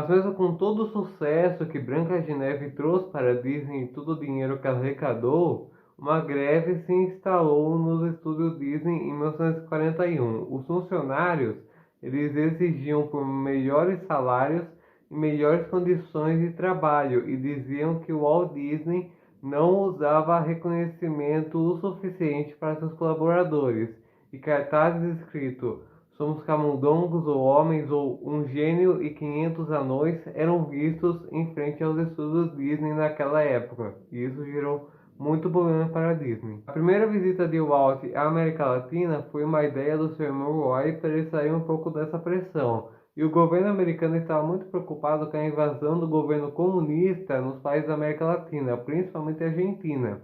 Mas mesmo com todo o sucesso que Branca de Neve trouxe para a Disney e todo o dinheiro que ela arrecadou, uma greve se instalou nos estúdios Disney em 1941. Os funcionários, eles exigiam por melhores salários e melhores condições de trabalho e diziam que o Walt Disney não usava reconhecimento o suficiente para seus colaboradores, e cartazes escritos "Somos camundongos ou homens" ou "Um gênio e 500 anões" eram vistos em frente aos estúdios Disney naquela época, e isso gerou muito problema para a Disney. A primeira visita de Walt à América Latina foi uma ideia do seu irmão Roy para ele sair um pouco dessa pressão, e o governo americano estava muito preocupado com a invasão do governo comunista nos países da América Latina, principalmente a Argentina.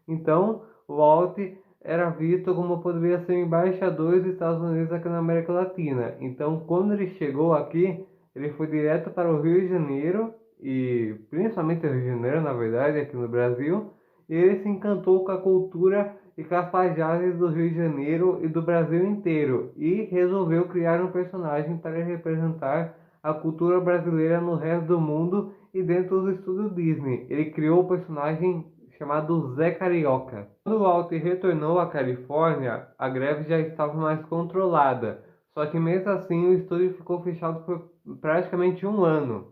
Então, Walt era visto como poderia ser embaixador dos Estados Unidos aqui na América Latina. Então, quando ele chegou aqui, ele foi direto para o Rio de Janeiro, e principalmente o Rio de Janeiro, na verdade, aqui no Brasil, e ele se encantou com a cultura e com as paisagens do Rio de Janeiro e do Brasil inteiro, e resolveu criar um personagem para representar a cultura brasileira no resto do mundo e dentro dos estúdios Disney. Ele criou o personagem chamado Zé Carioca. Quando Walt retornou à Califórnia, a greve já estava mais controlada, só que mesmo assim o estúdio ficou fechado por praticamente um ano.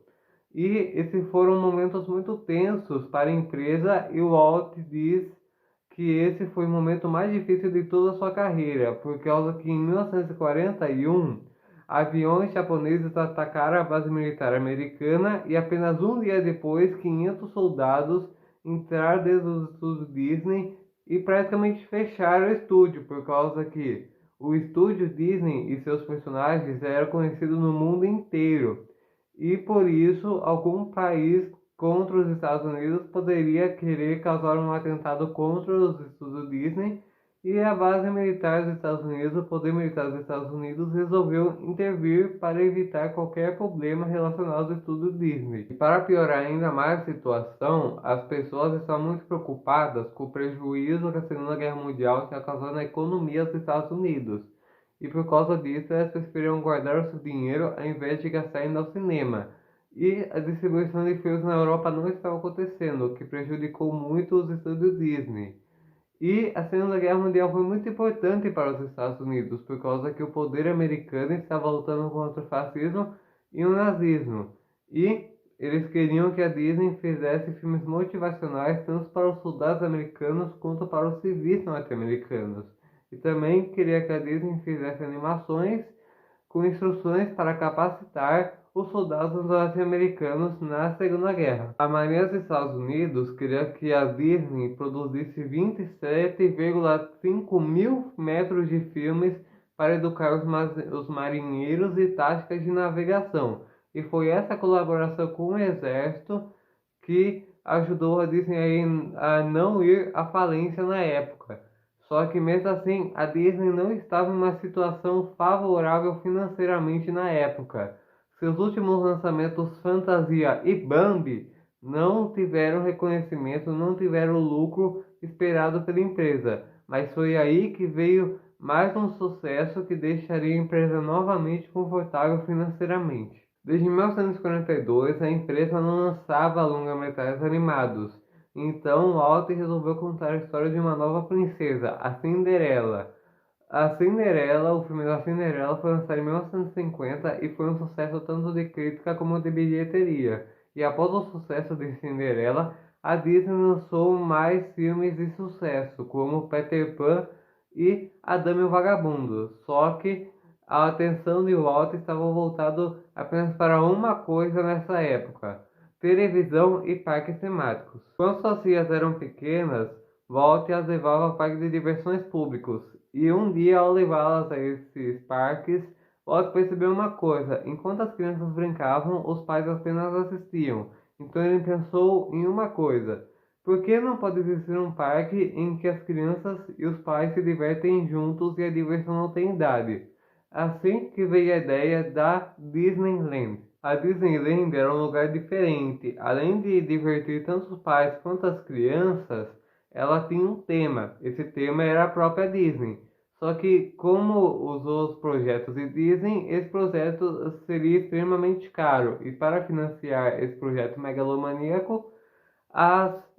E esses foram momentos muito tensos para a empresa, e o Walt diz que esse foi o momento mais difícil de toda a sua carreira, por causa que em 1941, aviões japoneses atacaram a base militar americana e apenas um dia depois 500 soldados entraram dentro dos estúdios Disney e praticamente fecharam o estúdio, por causa que o estúdio Disney e seus personagens eram conhecidos no mundo inteiro. E por isso, algum país contra os Estados Unidos poderia querer causar um atentado contra os estúdios Disney, e a base militar dos Estados Unidos, o poder militar dos Estados Unidos, resolveu intervir para evitar qualquer problema relacionado ao estúdio Disney. E para piorar ainda mais a situação, as pessoas estão muito preocupadas com o prejuízo que a Segunda Guerra Mundial tinha causado na economia dos Estados Unidos. E por causa disso, elas preferiram guardar o seu dinheiro ao invés de gastar indo ao cinema. E a distribuição de filmes na Europa não estava acontecendo, o que prejudicou muito os estúdios Disney. E a Segunda Guerra Mundial foi muito importante para os Estados Unidos, por causa que o poder americano estava lutando contra o fascismo e o nazismo. E eles queriam que a Disney fizesse filmes motivacionais tanto para os soldados americanos quanto para os civis norte-americanos. E também queria que a Disney fizesse animações com instruções para capacitar os soldados norte-americanos na Segunda Guerra. A Marinha dos Estados Unidos queria que a Disney produzisse 27,5 mil metros de filmes para educar os marinheiros e táticas de navegação. E foi essa colaboração com o Exército que ajudou a Disney a não ir à falência na época. Só que mesmo assim, a Disney não estava em uma situação favorável financeiramente na época. Seus últimos lançamentos, Fantasia e Bambi, não tiveram reconhecimento, não tiveram o lucro esperado pela empresa. Mas foi aí que veio mais um sucesso que deixaria a empresa novamente confortável financeiramente. Desde 1942, a empresa não lançava longa-metragens animados. Então, Walt resolveu contar a história de uma nova princesa, a Cinderela. O filme da Cinderela foi lançado em 1950 e foi um sucesso tanto de crítica como de bilheteria. E após o sucesso de Cinderela, a Disney lançou mais filmes de sucesso, como Peter Pan e A Dama e o Vagabundo. Só que a atenção de Walt estava voltada apenas para uma coisa nessa época: televisão e parques temáticos. Quando suas filhas eram pequenas, Walt as levava a parques de diversões públicos. E um dia, ao levá-las a esses parques, Walt percebeu uma coisa: enquanto as crianças brincavam, os pais apenas assistiam. Então ele pensou em uma coisa: por que não pode existir um parque em que as crianças e os pais se divertem juntos e a diversão não tem idade? Assim que veio a ideia da Disneyland. A Disneyland era um lugar diferente. Além de divertir tanto os pais quanto as crianças, ela tinha um tema. Esse tema era a própria Disney. Só que, como usou os projetos de Disney, esse projeto seria extremamente caro. E para financiar esse projeto megalomaníaco,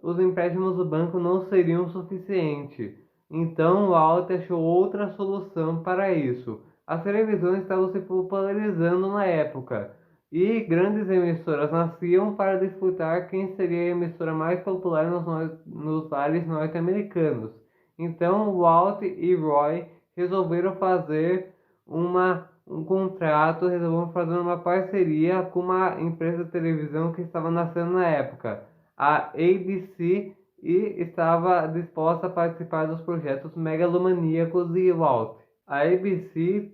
os empréstimos do banco não seriam suficientes. Então, o Walt achou outra solução para isso. As televisões estavam se popularizando na época, e grandes emissoras nasciam para disputar quem seria a emissora mais popular nos ares norte-americanos. Então, Walt e Roy resolveram fazer um contrato, resolveram fazer uma parceria com uma empresa de televisão que estava nascendo na época, a ABC, e estava disposta a participar dos projetos megalomaníacos de Walt. A ABC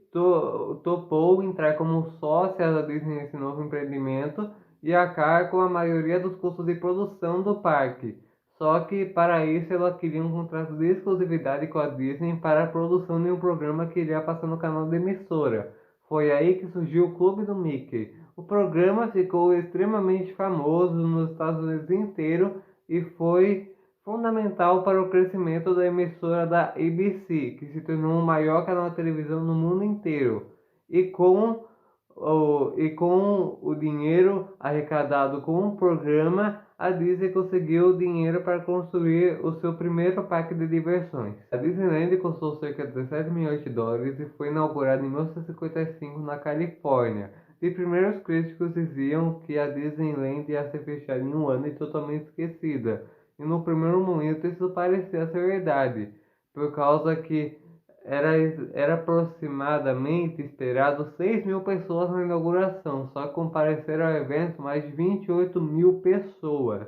topou entrar como sócia da Disney nesse novo empreendimento e arcar com a maioria dos custos de produção do parque. Só que para isso ela queria um contrato de exclusividade com a Disney para a produção de um programa que iria passar no canal da emissora. Foi aí que surgiu o Clube do Mickey. O programa ficou extremamente famoso nos Estados Unidos inteiro e foi fundamental para o crescimento da emissora da ABC, que se tornou o maior canal de televisão no mundo inteiro. E com o dinheiro arrecadado com o programa, a Disney conseguiu dinheiro para construir o seu primeiro parque de diversões. A Disneyland custou cerca de 17 milhões de dólares e foi inaugurada em 1955 na Califórnia. De primeiros críticos diziam que a Disneyland ia ser fechada em um ano e totalmente esquecida. E no primeiro momento isso parecia ser verdade, por causa que era aproximadamente esperado 6 mil pessoas na inauguração, só que compareceram ao evento mais de 28 mil pessoas.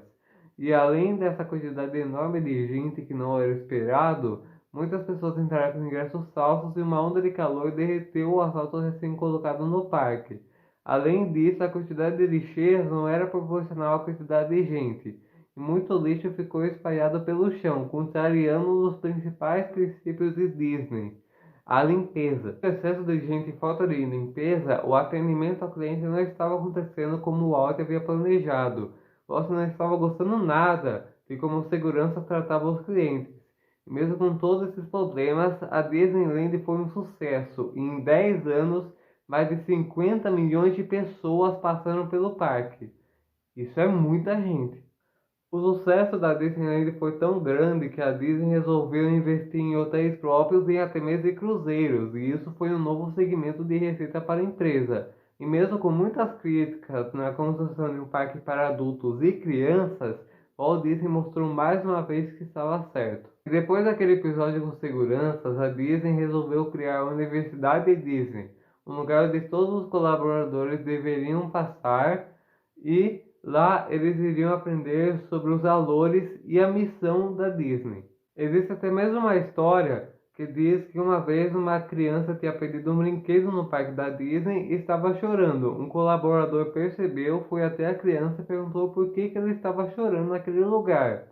E além dessa quantidade enorme de gente que não era esperado, muitas pessoas entraram com ingressos falsos e uma onda de calor derreteu o asfalto recém-colocado no parque. Além disso, a quantidade de lixeiras não era proporcional à quantidade de gente, e muito lixo ficou espalhado pelo chão, contrariando os principais princípios de Disney: a limpeza. Com excesso de gente e falta de limpeza, o atendimento ao cliente não estava acontecendo como o Walt havia planejado. Walt não estava gostando nada de como os seguranças tratavam os clientes. E mesmo com todos esses problemas, a Disneyland foi um sucesso, e em 10 anos, mais de 50 milhões de pessoas passaram pelo parque. Isso é muita gente. O sucesso da Disneyland foi tão grande que a Disney resolveu investir em hotéis próprios e até mesmo em cruzeiros, e isso foi um novo segmento de receita para a empresa. E mesmo com muitas críticas na construção de um parque para adultos e crianças, Walt Disney mostrou mais uma vez que estava certo. E depois daquele episódio com seguranças, a Disney resolveu criar a Universidade Disney, um lugar onde todos os colaboradores deveriam passar, e lá eles iriam aprender sobre os valores e a missão da Disney. Existe até mesmo uma história que diz que uma vez uma criança tinha perdido um brinquedo no parque da Disney e estava chorando. Um colaborador percebeu, foi até a criança e perguntou por que ela estava chorando naquele lugar.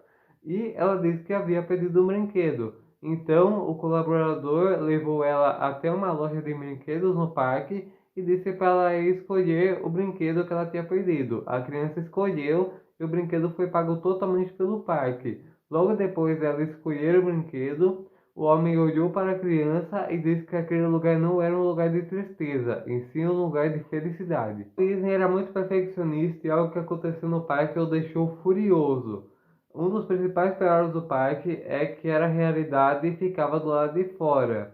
E ela disse que havia perdido um brinquedo. Então o colaborador levou ela até uma loja de brinquedos no parque e disse para ela escolher o brinquedo que ela tinha perdido. A criança escolheu e o brinquedo foi pago totalmente pelo parque. Logo depois dela escolher o brinquedo, o homem olhou para a criança e disse que aquele lugar não era um lugar de tristeza, em sim um lugar de felicidade. Disney era muito perfeccionista e algo que aconteceu no parque o deixou furioso. Um dos principais pilares do parque é que era realidade e ficava do lado de fora.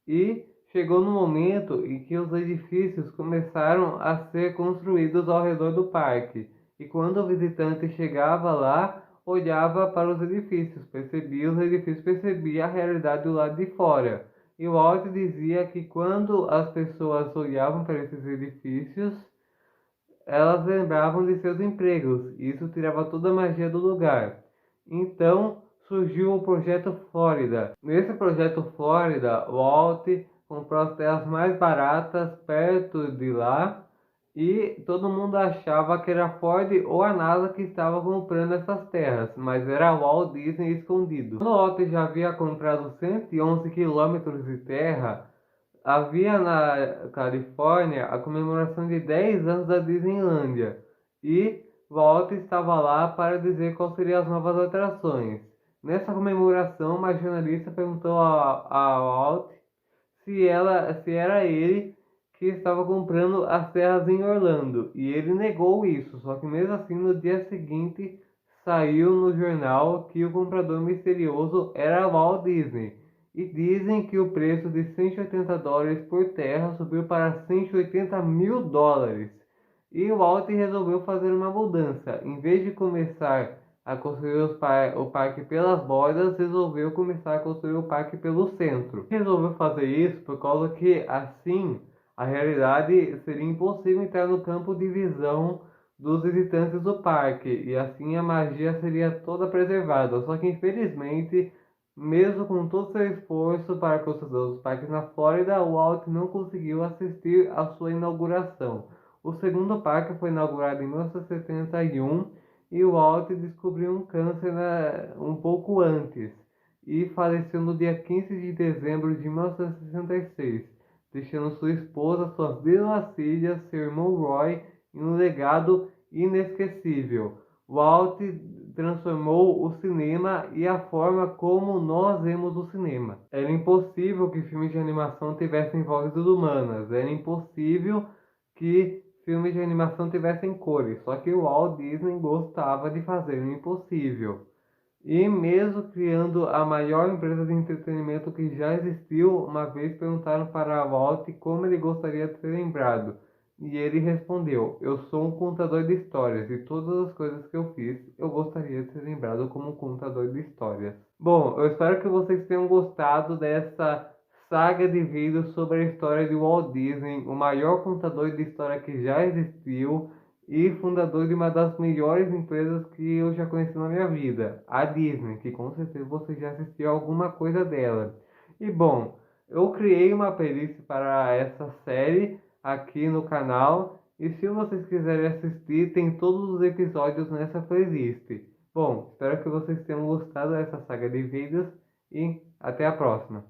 E chegou no momento em que os edifícios começaram a ser construídos ao redor do parque, e quando o visitante chegava lá, olhava para os edifícios, percebia a realidade do lado de fora. E Walt dizia que quando as pessoas olhavam para esses edifícios, elas lembravam de seus empregos, e isso tirava toda a magia do lugar. Então surgiu o Projeto Flórida. Nesse Projeto Flórida, Walt comprou as terras mais baratas perto de lá, e todo mundo achava que era a Ford ou a NASA que estava comprando essas terras, mas era o Walt Disney escondido. Quando Walt já havia comprado 111 quilômetros de terra, havia na Califórnia a comemoração de 10 anos da Disneylândia, e Walt estava lá para dizer quais seriam as novas atrações. Nessa comemoração, uma jornalista perguntou a Walt se era ele que estava comprando as terras em Orlando, e ele negou isso. Só que mesmo assim, no dia seguinte, saiu no jornal que o comprador misterioso era Walt Disney. E dizem que o preço de $180 por terra subiu para $180.000. E o Walt resolveu fazer uma mudança. Em vez de começar a construir o parque pelas bordas, resolveu começar a construir o parque pelo centro. Resolveu fazer isso por causa que assim a realidade seria impossível entrar no campo de visão dos visitantes do parque, e assim a magia seria toda preservada. Só que infelizmente, mesmo com todo seu esforço para a construção dos parques na Flórida, o Walt não conseguiu assistir à sua inauguração. O segundo parque foi inaugurado em 1971 e o Walt descobriu um câncer um pouco antes e faleceu no dia 15 de dezembro de 1966, deixando sua esposa, suas duas filhas, seu irmão Roy e um legado inesquecível. Walt transformou o cinema e a forma como nós vemos o cinema. Era impossível que filmes de animação tivessem vozes humanas, era impossível que filmes de animação tivessem cores, só que o Walt Disney gostava de fazer o impossível. E mesmo criando a maior empresa de entretenimento que já existiu, uma vez perguntaram para Walt como ele gostaria de ser lembrado. E ele respondeu: eu sou um contador de histórias e todas as coisas que eu fiz, eu gostaria de ser lembrado como um contador de histórias. Bom, eu espero que vocês tenham gostado dessa saga de vídeos sobre a história de Walt Disney, o maior contador de história que já existiu e fundador de uma das melhores empresas que eu já conheci na minha vida, a Disney, que com certeza você já assistiu alguma coisa dela. E bom, eu criei uma playlist para essa série aqui no canal, e se vocês quiserem assistir, tem todos os episódios nessa playlist. Bom, espero que vocês tenham gostado dessa saga de vídeos e até a próxima.